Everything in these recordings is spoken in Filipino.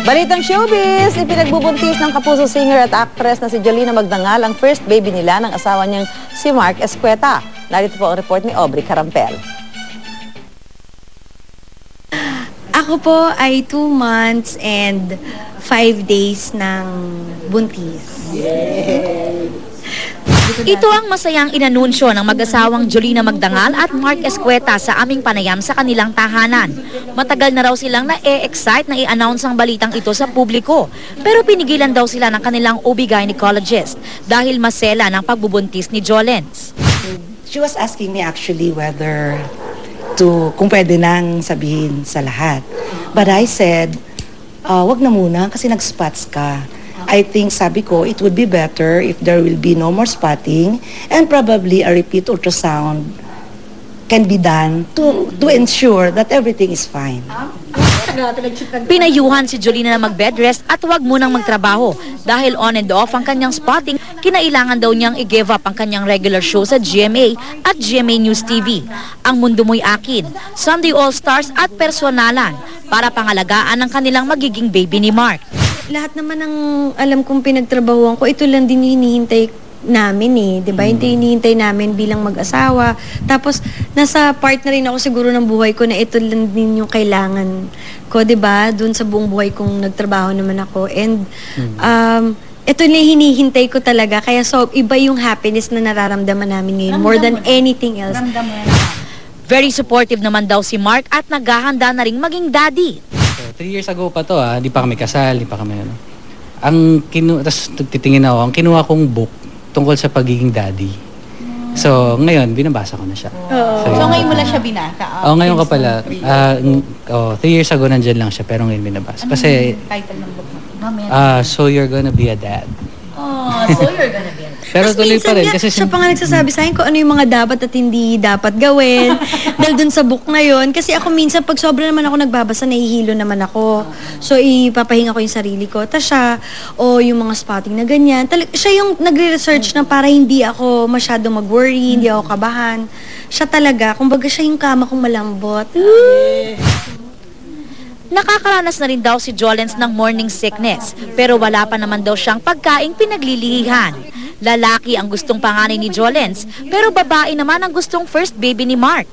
Balitang showbiz, ipinagbubuntis ng kapuso singer at actress na si Jolina Magdangal ang first baby nila ng asawa niyang si Mark Escueta. Narito po ang report ni Aubrey Carampel. Ako po ay 2 months and 5 days ng buntis. Ito ang masayang inanunsyo ng mag-asawang Jolina Magdangal at Mark Escueta sa aming panayam sa kanilang tahanan. Matagal na raw silang na-excite na i-announce ang balitang ito sa publiko. Pero pinigilan daw sila ng kanilang OB-gynecologist dahil masela ng pagbubuntis ni Jolens. She was asking me actually whether kung pwede nang sabihin sa lahat. But I said, wag na muna kasi nag-spots ka. I think, sabi ko, it would be better if there will be no more spotting and probably a repeat ultrasound can be done to ensure that everything is fine. Pinayuhan si Jolina na mag-bed rest at huwag munang magtrabaho dahil on and off ang kanyang spotting, kinailangan daw niyang i-give up ang kanyang regular show sa GMA at GMA News TV. Ang Mundo Mo'y Akin, Sunday All Stars at Personalan para pangalagaan ang kanilang magiging baby ni Mark. Lahat naman ng alam kong pinagtrabahuan ko, ito lang din hinihintay namin eh, 'di ba? Hinihintay namin bilang mag-asawa. Tapos nasa part na rin ako siguro ng buhay ko na ito lang din yung kailangan ko, 'di ba? Doon sa buong buhay kong nagtrabaho naman ako. And ito na hinihintay ko talaga. Kaya so iba yung happiness na nararamdaman namin ngayon more than anything else. Very supportive naman daw si Mark at naghahanda na ring maging daddy. 3 years ago pa to hindi pa kami kasal, hindi pa kami ano. Tapos titingin ako, ang kinuha kong book tungkol sa pagiging daddy. So, ngayon, binabasa ko na siya. So, ngayon mo lang siya binasa? Ngayon ka pala. 3 years ago nandyan lang siya, pero ngayon binabasa. Kasi, title ng book mo? So You're Gonna Be a Dad. So You're Gonna Be a Dad. Pero tuloy pa rin. Kasi siya pa nga nagsasabi sa akin kung ano yung mga dapat at hindi dapat gawin. Dahil dun sa book na yun. Kasi ako minsan, pag sobra naman ako nagbabasa, nahihilo naman ako. So, ipapahinga ko yung sarili ko. Tapos siya, yung mga spotting na ganyan. Siya yung nagre-research na para hindi ako masyadong mag-worry, hindi ako kabahan. Siya talaga, kumbaga siya yung kama kong malambot. Nakakaranas na rin daw si Jolens ng morning sickness, pero wala pa naman daw siyang pagkaing pinaglilihihan. Lalaki ang gustong panganay ni Jolens, pero babae naman ang gustong first baby ni Mark.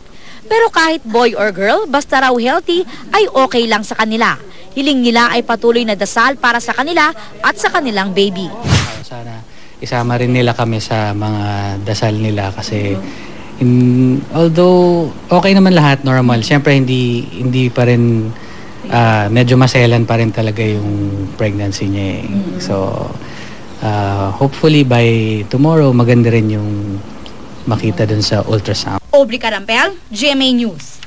Pero kahit boy or girl, basta raw healthy, ay okay lang sa kanila. Hiling nila ay patuloy na dasal para sa kanila at sa kanilang baby. Sana isama rin nila kami sa mga dasal nila kasi although okay naman lahat, normal, siyempre hindi pa rin medyo maselan pa rin talaga yung pregnancy niya eh. So, hopefully by tomorrow, maganda rin yung makita dun sa ultrasound. Aubrey Carampel, GMA News.